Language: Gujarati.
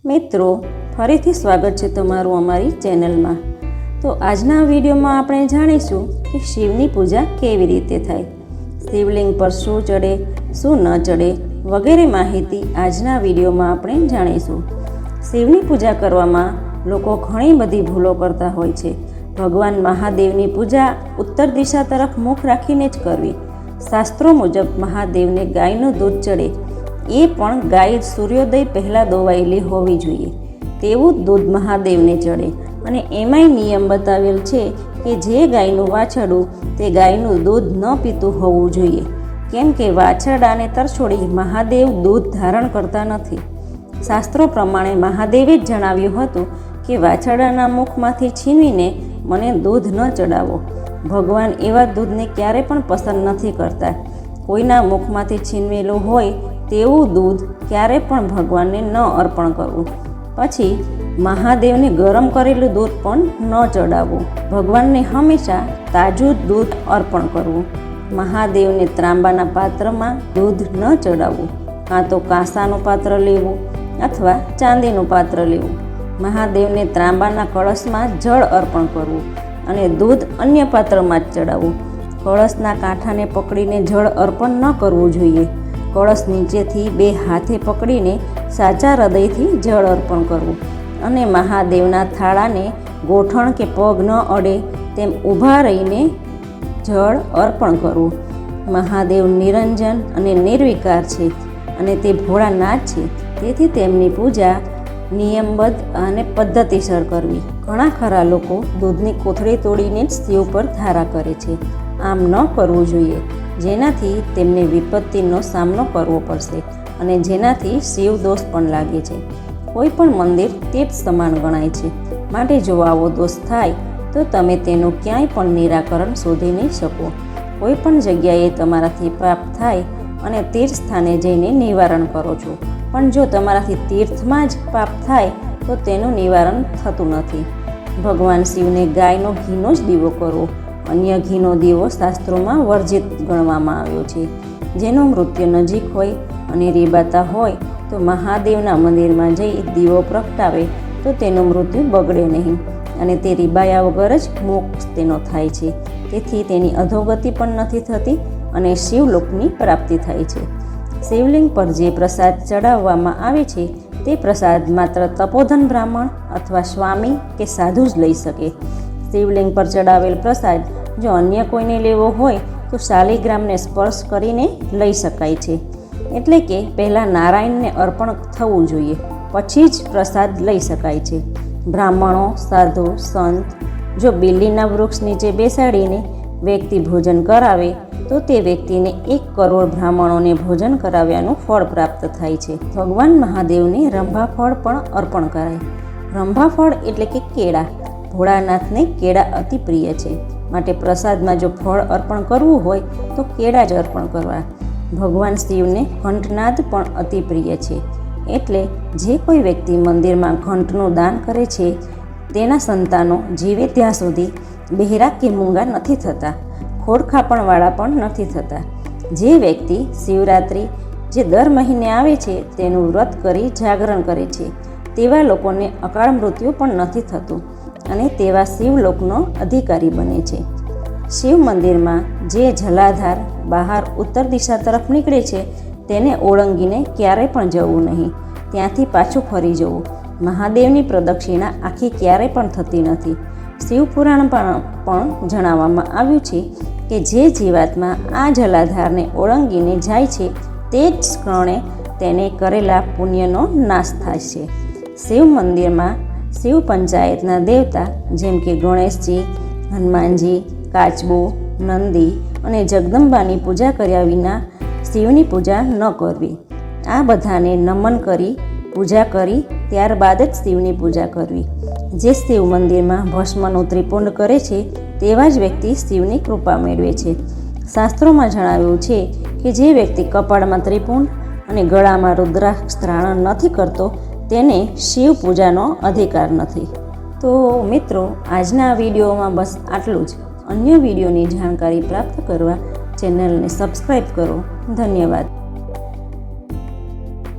મિત્રો, ફરીથી સ્વાગત છે તમારું અમારી ચેનલમાં। તો આજના વિડીયોમાં આપણે જાણીશું કે શિવની પૂજા કેવી રીતે થાય, શિવલિંગ પર શું ચડે, શું ન ચડે વગેરે માહિતી આજના વિડીયોમાં આપણે જાણીશું। શિવની પૂજા કરવામાં લોકો ઘણી બધી ભૂલો કરતા હોય છે। ભગવાન મહાદેવની પૂજા ઉત્તર દિશા તરફ મુખ રાખીને જ કરવી। શાસ્ત્રો મુજબ મહાદેવને ગાયનું દૂધ ચડે, એ પણ ગાય સૂર્યોદય પહેલાં દોવાયેલી હોવી જોઈએ તેવું દૂધ મહાદેવને ચડે। અને એમાંય નિયમ બતાવેલ છે કે જે ગાયનું વાછરડું તે ગાયનું દૂધ ન પીતું હોવું જોઈએ, કેમ કે વાછરડાને તરછોડી મહાદેવ દૂધ ધારણ કરતા નથી। શાસ્ત્રો પ્રમાણે મહાદેવે જ જણાવ્યું હતું કે વાછરડાના મુખમાંથી છીનવીને મને દૂધ ન ચડાવો। ભગવાન એવા દૂધને ક્યારે પણ પસંદ નથી કરતા। કોઈના મુખમાંથી છીનવેલું હોય તેવું દૂધ ક્યારે પણ ભગવાનને ન અર્પણ કરવું। પછી મહાદેવને ગરમ કરેલું દૂધ પણ ન ચડાવવું। ભગવાનને હંમેશા તાજું દૂધ અર્પણ કરવું। મહાદેવને ત્રાંબાના પાત્રમાં દૂધ ન ચડાવવું, કાં તો કાંસાનું પાત્ર લેવું અથવા ચાંદીનું પાત્ર લેવું। મહાદેવને ત્રાંબાના કળશમાં જળ અર્પણ કરવું અને દૂધ અન્ય પાત્રમાં જ ચડાવવું। કળશના કાંઠાને પકડીને જળ અર્પણ ન કરવું જોઈએ। કળશ નીચેથી બે હાથે પકડીને સાચા હૃદયથી જળ અર્પણ કરવું અને મહાદેવના થાળાને ગોઠણ કે પગ ન અડે તેમ ઊભા રહીને જળ અર્પણ કરવું। મહાદેવ નિરંજન અને નિર્વિકાર છે અને તે ભોળાનાથ છે, તેથી તેમની પૂજા નિયમબદ્ધ અને પદ્ધતિસર કરવી। ઘણા ખરા લોકો દૂધની કોથળી તોડીને જ શિવ પર ધારા કરે છે। આમ ન કરવું જોઈએ, જેનાથી તેમને વિપત્તિનો સામનો કરવો પડશે અને જેનાથી શિવ દોષ પણ લાગે છે। કોઈ પણ મંદિર તીર્થ સમાન ગણાય છે, માટે જો આવો દોષ થાય તો તમે તેનું ક્યાંય પણ નિરાકરણ શોધી નહીં શકો। કોઈ પણ જગ્યાએ તમારાથી પાપ થાય અને તીર્થ સ્થાને જઈને નિવારણ કરો છો, પણ જો તમારાથી તીર્થમાં જ પાપ થાય તો તેનું નિવારણ થતું નથી। ભગવાન શિવને ગાયનો ઘીનો જ દીવો કરવો। અન્ય ઘીનો દીવો શાસ્ત્રોમાં વર્જિત ગણવામાં આવ્યો છે। જેનું મૃત્યુ નજીક હોય અને રીબાતા હોય તો મહાદેવના મંદિરમાં જઈ દીવો પ્રગટાવે તો તેનું મૃત્યુ બગડે નહીં અને તે રીબાયા વગર જ મોક્ષ તેનો થાય છે। તેથી તેની અધોગતિ પણ નથી થતી અને શિવલોકની પ્રાપ્તિ થાય છે। શિવલિંગ પર જે પ્રસાદ ચડાવવામાં આવે છે તે પ્રસાદ માત્ર તપોધન બ્રાહ્મણ અથવા સ્વામી કે સાધુ જ લઈ શકે। શિવલિંગ પર ચડાવેલ પ્રસાદ જો અન્ય કોઈને લેવો હોય તો શાલિગ્રામને સ્પર્શ કરીને લઈ શકાય છે। એટલે કે પહેલાં નારાયણને અર્પણ થવું જોઈએ, પછી જ પ્રસાદ લઈ શકાય છે। બ્રાહ્મણો, સાધુ, સંત જો બિલ્લીના વૃક્ષ નીચે બેસાડીને વ્યક્તિ ભોજન કરાવે તો તે વ્યક્તિને 1 કરોડ બ્રાહ્મણોને ભોજન કરાવ્યાનું ફળ પ્રાપ્ત થાય છે। ભગવાન મહાદેવને રંભાફળ પણ અર્પણ કરાય। રંભાફળ એટલે કે કેળા। ભોળાનાથને કેળા અતિ પ્રિય છે, માટે પ્રસાદમાં જો ફળ અર્પણ કરવું હોય તો કેળા જ અર્પણ કરવા। ભગવાન શિવને ઘંટનાદ પણ અતિ પ્રિય છે, એટલે જે કોઈ વ્યક્તિ મંદિરમાં ઘંટનું દાન કરે છે તેના સંતાનો જીવે ત્યાં સુધી બહેરા કે મૂંગા નથી થતા, ખોડખાપણવાળા પણ નથી થતા। જે વ્યક્તિ શિવરાત્રિ જે દર મહિને આવે છે તેનું વ્રત કરી જાગરણ કરે છે તેવા લોકોને અકાળ મૃત્યુ પણ નથી થતું અને તેવા શિવલોકનો અધિકારી બને છે। શિવ મંદિરમાં જે જલાધાર બહાર ઉત્તર દિશા તરફ નીકળે છે તેને ઓળંગીને ક્યારેય પણ જવું નહીં, ત્યાંથી પાછું ફરી જવું। મહાદેવની પ્રદક્ષિણા આખી ક્યારેય પણ થતી નથી। શિવપુરાણ પણ જણાવવામાં આવ્યું છે કે જે જીવાત્મા આ જલાધારને ઓળંગીને જાય છે તે જ ક્ષણે તેને કરેલા પુણ્યનો નાશ થાય છે। શિવ મંદિરમાં શિવ પંચાયતના દેવતા જેમ કે ગણેશજી, હનુમાનજી, કાચબો, નંદી અને જગદંબાની પૂજા કર્યા વિના શિવની પૂજા ન કરવી। આ બધાને નમન કરી પૂજા કરી ત્યારબાદ જ શિવની પૂજા કરવી। જે શિવ મંદિરમાં ભસ્મનું ત્રિપુંડ કરે છે તેવા જ વ્યક્તિ શિવની કૃપા મેળવે છે। શાસ્ત્રોમાં જણાવ્યું છે કે જે વ્યક્તિ કપાળમાં ત્રિપુંડ અને ગળામાં રુદ્રાક્ષ ધારણ નથી કરતો તેને શિવ પૂજાનો અધિકાર નથી। તો મિત્રો, આજના વિડીયોમાં બસ આટલું જ। અન્ય વિડીયોની જાણકારી પ્રાપ્ત કરવા ચેનલને સબસ્ક્રાઈબ કરો। ધન્યવાદ।